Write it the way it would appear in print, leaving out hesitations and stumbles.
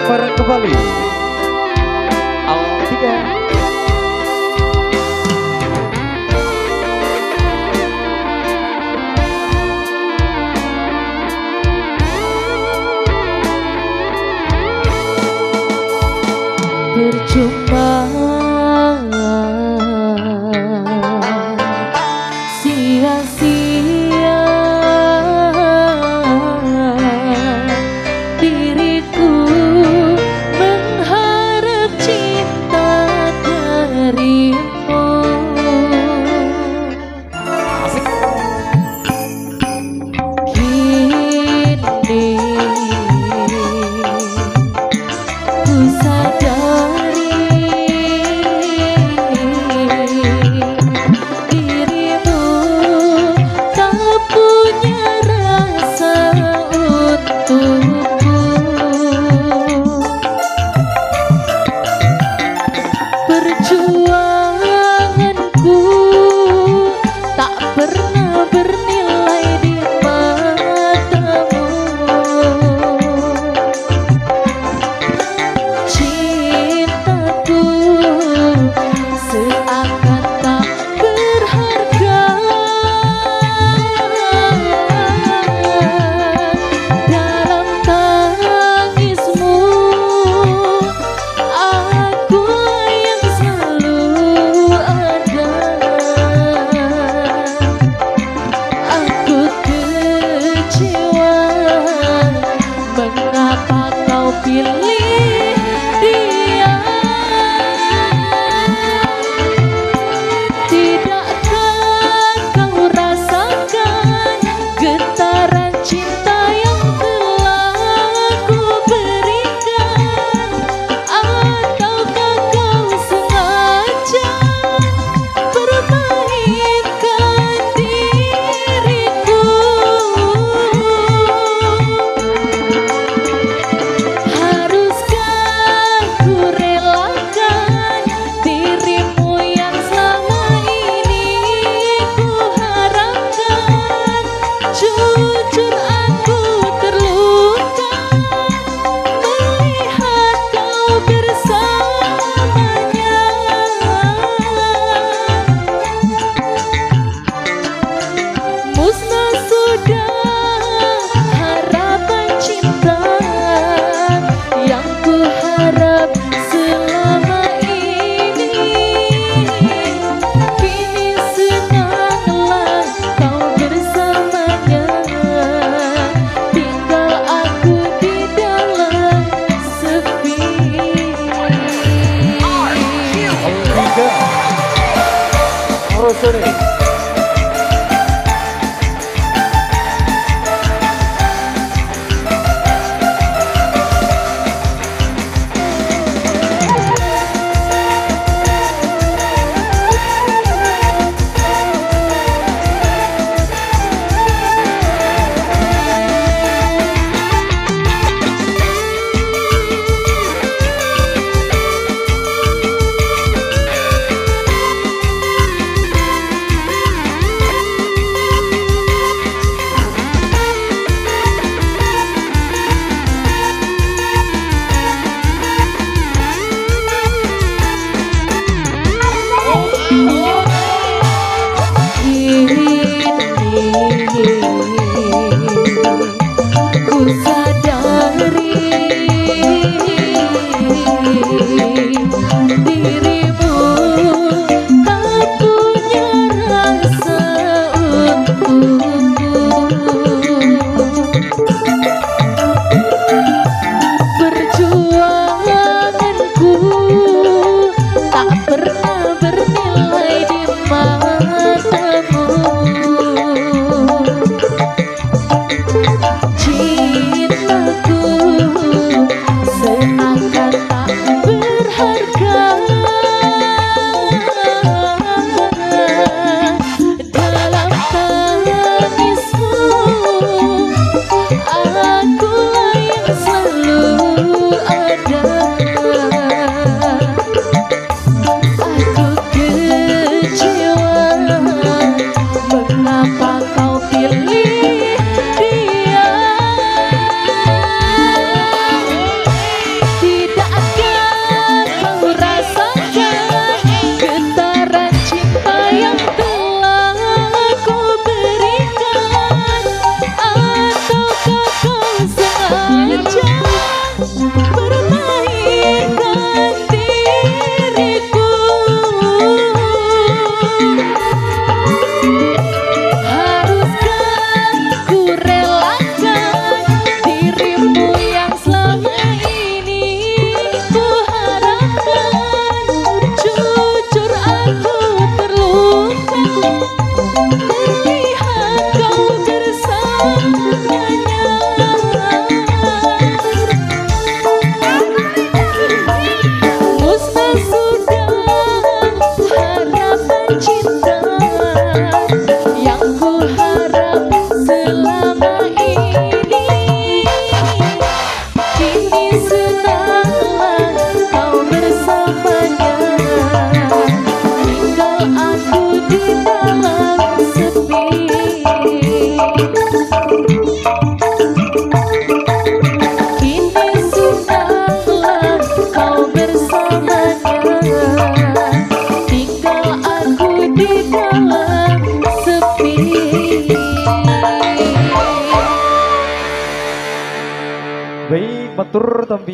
bareng kembali. Awal 3. Percuma sia-sia diriku mengharap cinta darimu. Kini ku sadari dirimu tak punya rasa untukku. Perjuanganku tak pernah bernilai di matamu. Cintaku seakan tak berharga dalam tangismu. Aku yang selalu ada. Aku kecewa mengapa kau pilih dia. Tidakkah kau rasakan getaran cinta yang telah ku berikan? Ataukah kau sengaja permainkan diriku? Harus Musnah sudah harapan cinta yang ku harap selama ini. Kini sudahlah kau bersamanya, tinggal aku di dalam sepi. Kini sudahlah kau bersamanya, tinggal aku di dalam sepi. Baik, matur tampi